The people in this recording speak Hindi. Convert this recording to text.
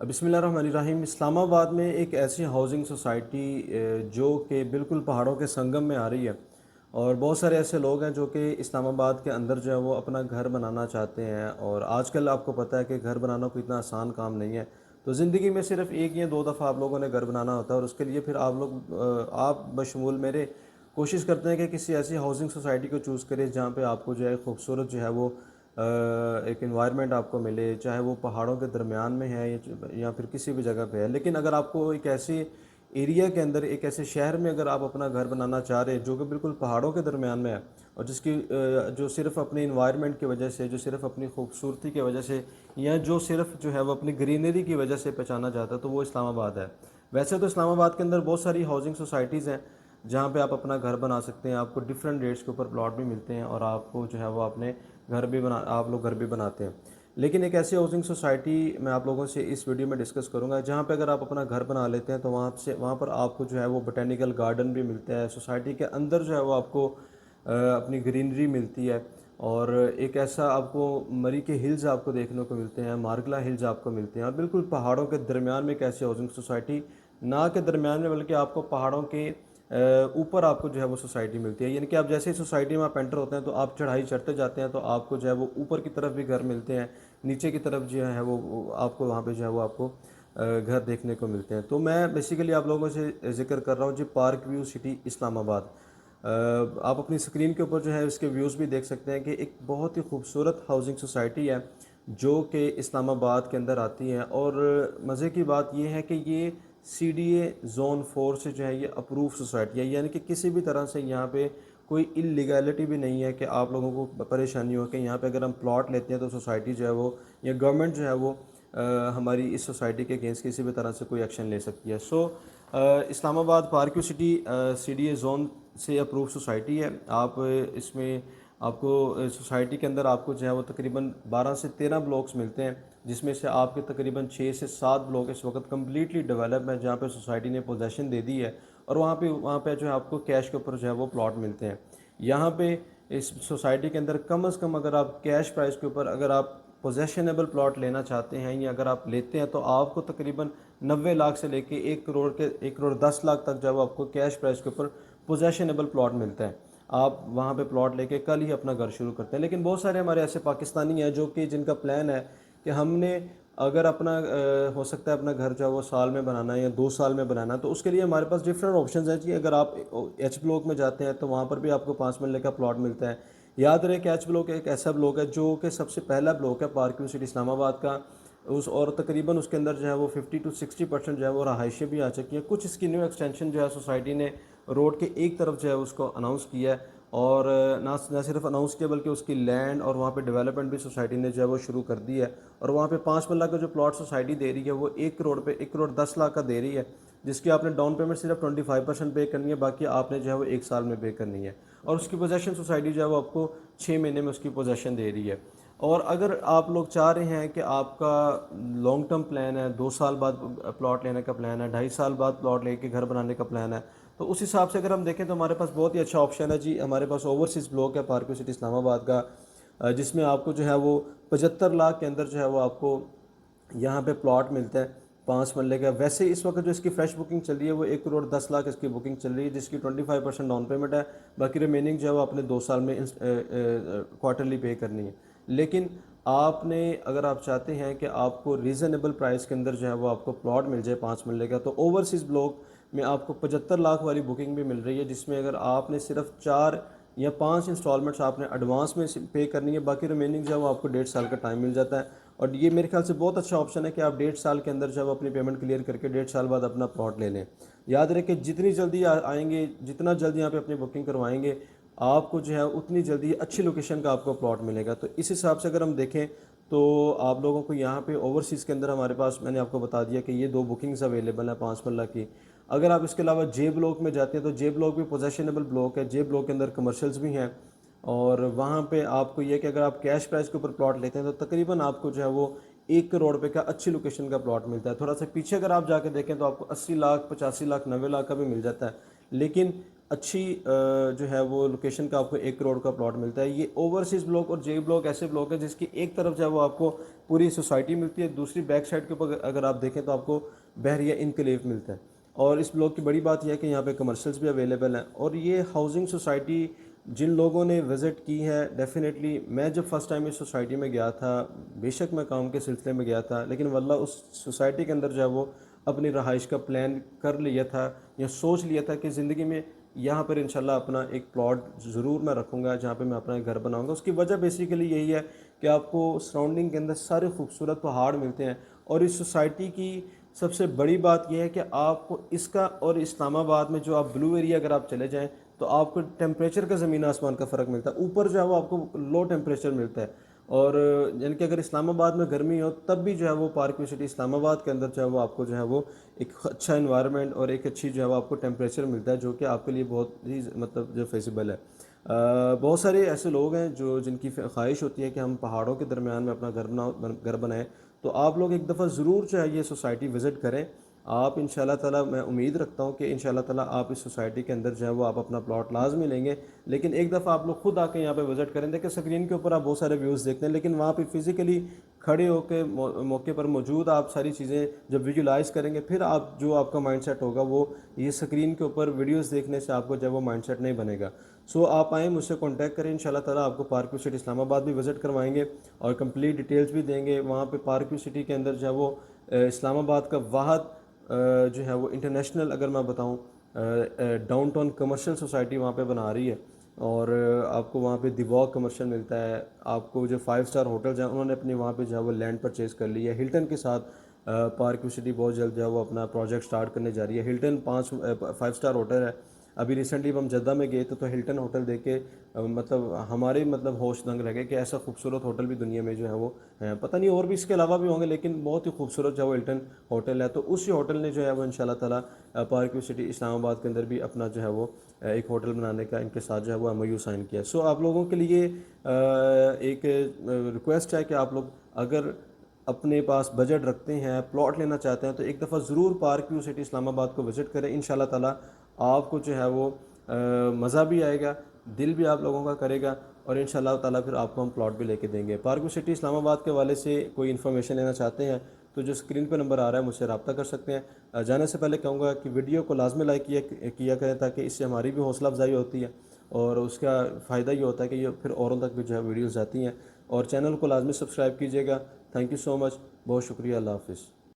बिस्मिल्लाहिर्रहमानिर्रहीम। इस्लामाबाद में एक ऐसी हाउसिंग सोसाइटी जो कि बिल्कुल पहाड़ों के संगम में आ रही है, और बहुत सारे ऐसे लोग हैं जो कि इस्लामाबाद के अंदर जो है वो अपना घर बनाना चाहते हैं। और आजकल आपको पता है कि घर बनाना कोई इतना आसान काम नहीं है। तो ज़िंदगी में सिर्फ एक या दो दफ़ा आप लोगों ने घर बनाना होता है, और उसके लिए फिर आप लोग आप बशमूल मेरे कोशिश करते हैं कि किसी ऐसी हाउसिंग सोसाइटी को चूज़ करें जहाँ पे आपको जो है खूबसूरत जो है वो एक इन्वायरमेंट आपको मिले, चाहे वो पहाड़ों के दरमियान में है या फिर किसी भी जगह पे है। लेकिन अगर आपको एक ऐसे एरिया के अंदर, एक ऐसे शहर में अगर आप अपना घर बनाना चाह रहे हैं जो कि बिल्कुल पहाड़ों के दरमियान में है, और जिसकी जो सिर्फ अपने इन्वायरमेंट की वजह से, जो सिर्फ अपनी खूबसूरती की वजह से, या जो सिर्फ जो है वो अपनी ग्रीनरी की वजह से पहचाना जाता है, तो वो इस्लामाबाद है। वैसे तो इस्लामाबाद के अंदर बहुत सारी हाउसिंग सोसाइटीज़ हैं जहाँ पे आप अपना घर बना सकते हैं। आपको डिफरेंट रेट्स के ऊपर प्लॉट भी मिलते हैं, और आपको जो है वो अपने आप लोग घर भी बनाते हैं। लेकिन एक ऐसी हाउसिंग सोसाइटी मैं आप लोगों से इस वीडियो में डिस्कस करूंगा जहाँ पे अगर आप अपना घर बना लेते हैं तो वहाँ पर आपको जो है वो बोटेनिकल गार्डन भी मिलता है। सोसाइटी के अंदर जो है वो आपको अपनी ग्रीनरी मिलती है, और एक ऐसा आपको मरी के हिल्स आपको देखने को मिलते हैं, मार्गला हिल्स आपको मिलते हैं, और बिल्कुल पहाड़ों के दरमियान में एक ऐसी हाउसिंग सोसाइटी, ना के दरमियान में बल्कि आपको पहाड़ों के ऊपर आपको जो है वो सोसाइटी मिलती है। यानी कि आप जैसे ही सोसाइटी में आप एंटर होते हैं तो आप चढ़ाई चढ़ते जाते हैं तो आपको जो है वो ऊपर की तरफ भी घर मिलते हैं, नीचे की तरफ जो है वो आपको वहाँ पे जो है वो आपको घर देखने को मिलते हैं। तो मैं बेसिकली आप लोगों से जिक्र कर रहा हूँ जी पार्क व्यू सिटी इस्लामाबाद। आप अपनी स्क्रीन के ऊपर जो है इसके व्यूज़ भी देख सकते हैं कि एक बहुत ही खूबसूरत हाउसिंग सोसाइटी है जो कि इस्लामाबाद के अंदर आती है। और मज़े की बात यह है कि ये CDA ज़ोन 4 से जो है ये अप्रूव सोसाइटी है, यानी कि किसी भी तरह से यहाँ पे कोई इलीगैलिटी भी नहीं है कि आप लोगों को परेशानी हो कि यहाँ पे अगर हम प्लॉट लेते हैं तो सोसाइटी जो है वो, या गवर्नमेंट जो है वो हमारी इस सोसाइटी के अगेंस्ट किसी भी तरह से कोई एक्शन ले सकती है। So Islamabad park city CDA zone से अप्रूव सोसाइटी है। आप इसमें आपको सोसाइटी के अंदर आपको जो है वो तकरीबन 12 से 13 ब्लॉक्स मिलते हैं, जिसमें से आपके तकरीबन 6 से 7 ब्लॉक इस वक्त कम्प्लीटली डेवलप है, जहाँ पे सोसाइटी ने पोजेसन दे दी है, और वहाँ पे जो है आपको कैश के ऊपर जो है वो प्लॉट मिलते हैं। यहाँ पे इस सोसाइटी के अंदर कम अज़ कम अगर आप कैश प्राइस के ऊपर अगर आप पोजेशनेबल प्लॉट लेना चाहते हैं, या अगर आप लेते हैं, तो आपको तकरीबन 90 लाख से लेके 1 करोड़ 10 लाख तक जो है वो आपको कैश प्राइस के ऊपर पोजेशनेबल प्लॉट मिलता है। आप वहाँ पे प्लॉट लेके कल ही अपना घर शुरू करते हैं। लेकिन बहुत सारे हमारे ऐसे पाकिस्तानी हैं जो कि जिनका प्लान है कि हमने अगर अपना हो सकता है अपना घर जो है वो साल में बनाना है या 2 साल में बनाना है, तो उसके लिए हमारे पास डिफरेंट ऑप्शंस हैं जी। अगर आप H ब्लॉक में जाते हैं तो वहाँ पर भी आपको 5 मरले का प्लॉट मिलता है। याद रहे कि H ब्लॉक एक ऐसा ब्लॉक है जो कि सबसे पहला ब्लॉक है पार्क व्यू सिटी इस्लामाबाद का। उस और तकरीबन उसके अंदर जो है वो 50 to 60% जो है वो रहायशें भी आ चुकी हैं। कुछ इसकी न्यू एक्सटेंशन जो है सोसाइटी ने रोड के एक तरफ जो है उसको अनाउंस किया है, और ना सिर्फ अनाउंस किया बल्कि उसकी लैंड और वहाँ पे डेवलपमेंट भी सोसाइटी ने जो है वो शुरू कर दी है। और वहाँ पे 5 मरला का जो प्लॉट सोसाइटी दे रही है वो 1 करोड़ 10 लाख का दे रही है, जिसकी आपने डाउन पेमेंट सिर्फ 25% पे करनी है, बाकी आपने जो है वो 1 साल में पे करनी है। और उसकी पोजेशन सोसाइटी जो है वो आपको 6 महीने में उसकी पोजेशन दे रही है। और अगर आप लोग चाह रहे हैं कि आपका लॉन्ग टर्म प्लान है, 2 साल बाद प्लॉट लेने का प्लान है, 2.5 साल बाद प्लॉट लेके घर बनाने का प्लान है, तो उस हिसाब से अगर हम देखें तो हमारे पास बहुत ही अच्छा ऑप्शन है जी। हमारे पास ओवरसीज़ ब्लॉक है पार्क सिटी इस्लामाबाद का, जिसमें आपको जो है वो 75 लाख के अंदर जो है वो आपको यहाँ पे प्लॉट मिलता है 5 मरले का। वैसे इस वक्त जो इसकी फ्रेश बुकिंग चल रही है वो 1 करोड़ 10 लाख इसकी बुकिंग चल रही है, जिसकी 25% डाउन पेमेंट है, बाकी रिमेनिंग जो है वो आपने 2 साल में क्वार्टरली पे करनी है। लेकिन आपने अगर आप चाहते हैं कि आपको रीज़नेबल प्राइस के अंदर जो है वो आपको प्लॉट मिल जाए 5 मरले का, तो ओवरसीज़ ब्लॉक में आपको 75 लाख वाली बुकिंग भी मिल रही है, जिसमें अगर आपने सिर्फ 4 या 5 इंस्टॉलमेंट्स आपने एडवांस में पे करनी है, बाकी रिमेनिंग जो है वो आपको 1.5 साल का टाइम मिल जाता है। और ये मेरे ख्याल से बहुत अच्छा ऑप्शन है कि आप 1.5 साल के अंदर जब अपनी पेमेंट क्लियर करके 1.5 साल बाद अपना प्लॉट ले लें। याद रखें जितनी जल्दी आएंगे, जितना जल्दी यहाँ पे अपनी बुकिंग करवाएंगे, आपको जो है उतनी जल्दी अच्छी लोकेशन का आपको प्लॉट मिलेगा। तो इस हिसाब से अगर हम देखें तो आप लोगों को यहाँ पे ओवरसीज़ के अंदर हमारे पास, मैंने आपको बता दिया कि ये 2 बुकिंग्स अवेलेबल हैं 5 मरला की। अगर आप इसके अलावा जे ब्लॉक में जाते हैं तो जे ब्लॉक भी पोजेशनेबल ब्लॉक है। जे ब्लॉक के अंदर कमर्शियल्स भी हैं, और वहाँ पे आपको ये कि अगर आप कैश प्राइस के ऊपर प्लॉट लेते हैं तो तकरीबन आपको जो है वो 1 करोड़ रुपए का अच्छी लोकेशन का प्लॉट मिलता है। थोड़ा सा पीछे अगर आप जाके देखें तो आपको 80 लाख 85 लाख 90 लाख का भी मिल जाता है। लेकिन अच्छी जो है वो लोकेशन का आपको 1 करोड़ का प्लॉट मिलता है। ये ओवरसीज़ ब्लॉक और जे ब्लॉक ऐसे ब्लॉक है जिसकी एक तरफ जो है वो आपको पूरी सोसाइटी मिलती है, दूसरी बैक साइड के ऊपर अगर आप देखें तो आपको बहरिया इनकलेव मिलता है। और इस ब्लॉक की बड़ी बात यह है कि यहाँ पे कमर्शियल्स भी अवेलेबल हैं। और ये हाउसिंग सोसाइटी जिन लोगों ने विज़िट की है, डेफिनेटली मैं जब फर्स्ट टाइम इस सोसाइटी में गया था, बेशक मैं काम के सिलसिले में गया था, लेकिन वल्लाह उस सोसाइटी के अंदर जो है वो अपनी रहाइश का प्लान कर लिया था या सोच लिया था कि ज़िंदगी में यहाँ पर इंशाल्लाह अपना एक प्लॉट ज़रूर मैं रखूँगा जहाँ पे मैं अपना घर बनाऊँगा। उसकी वजह बेसिकली यही है कि आपको सराउंडिंग के अंदर सारे खूबसूरत पहाड़ मिलते हैं। और इस सोसाइटी की सबसे बड़ी बात यह है कि आपको इसका और इस्लामाबाद में जो आप ब्लू एरिया अगर आप चले जाएँ तो आपको टेम्परेचर का ज़मीन आसमान का फ़र्क मिलता है। ऊपर जो है वो आपको लो टेम्परेचर मिलता है। और यानी कि अगर इस्लामाबाद में गर्मी हो तब भी जो है वो पार्क व्यू सिटी इस्लामाबाद के अंदर जो है वो आपको जो है वो एक अच्छा इन्वायरमेंट और एक अच्छी जो है वो आपको टेम्परेचर मिलता है, जो कि आपके लिए बहुत ही मतलब जो फेसिबल है। बहुत सारे ऐसे लोग हैं जो जिनकी ख्वाहिश होती है कि हम पहाड़ों के दरमियान में अपना घर बनाएं। तो आप लोग एक दफ़ा ज़रूर जो है ये सोसाइटी विज़िट करें। आप इंशाल्लाह ताला, मैं उम्मीद रखता हूँ कि इंशाल्लाह ताला आप इस सोसाइटी के अंदर जो है वो आप अपना प्लॉट लाजमी लेंगे। लेकिन एक दफ़ा आप लोग खुद आके यहाँ पे विज़िट करें। देखिए स्क्रीन के ऊपर आप बहुत सारे व्यूज़ देखते हैं, लेकिन वहाँ पे फिज़िकली खड़े होकर मौके पर मौजूद आप सारी चीज़ें जब विजुलाइज़ करेंगे, फिर आप जो आपका माइंडसेट होगा वो ये स्क्रीन के ऊपर वीडियोस देखने से आपको जब वो माइंडसेट नहीं बनेगा। सो आप आएँ, मुझसे कॉन्टैक्ट करें, इंशाल्लाह ताला आपको पार्क व्यू सिटी इस्लामाबाद भी विज़िट करवाएंगे और कंप्लीट डिटेल्स भी देंगे। वहाँ पे पार्क व्यू सिटी के अंदर जो है वो इस्लामाबाद का वाहद जो है वो इंटरनेशनल, अगर मैं बताऊँ, डाउनटाउन कमर्शियल सोसाइटी वहाँ पे बना रही है। और आपको वहाँ पे दिवॉक कमर्शियल मिलता है। आपको जो 5 स्टार होटल्स हैं उन्होंने अपनी वहाँ पे जो है वो लैंड परचेज़ कर ली है। हिल्टन के साथ पार्क व्यू सिटी बहुत जल्द जो है वो अपना प्रोजेक्ट स्टार्ट करने जा रही है। हिल्टन 5 स्टार होटल है। अभी रिसेंटली हम जद्दा में गए तो हिल्टन होटल देख के मतलब हमारे मतलब होश दंग रह गए कि ऐसा खूबसूरत होटल भी दुनिया में जो है वो है। पता नहीं और भी इसके अलावा भी होंगे, लेकिन बहुत ही खूबसूरत जो है वो हिल्टन होटल है। तो उसी होटल ने जो है वो इंशाल्लाह ताला पार्क व्यू सिटी इस्लामाबाद के अंदर भी अपना जो है वो एक होटल बनाने का इनके साथ जो है वो एमओयू साइन किया। सो आप लोगों के लिए एक रिक्वेस्ट है कि आप लोग अगर अपने पास बजट रखते हैं, प्लॉट लेना चाहते हैं, तो एक दफ़ा ज़रूर पार्क व्यू सिटी इस्लामाबाद को विज़िट करें। इंशाल्लाह ताला आपको जो है वो मज़ा भी आएगा, दिल भी आप लोगों का करेगा और इंशाल्लाह ताला फिर आपको हम प्लॉट भी लेके देंगे। पार्क व्यू सिटी इस्लामाबाद के हवाले से कोई इन्फॉर्मेशन लेना चाहते हैं तो जो स्क्रीन पर नंबर आ रहा है मुझसे रब्ता कर सकते हैं। जाने से पहले कहूँगा कि वीडियो को लाजमी लाइक किया करें, ताकि इससे हमारी भी हौसला अफजाई होती है और उसका फ़ायदा ये होता है कि ये फिर औरों तक भी जो है वीडियोज़ जाती हैं। और चैनल को लाजमी सब्सक्राइब कीजिएगा। थैंक यू सो मच, बहुत शुक्रिया, अल्लाह हाफ़िज़।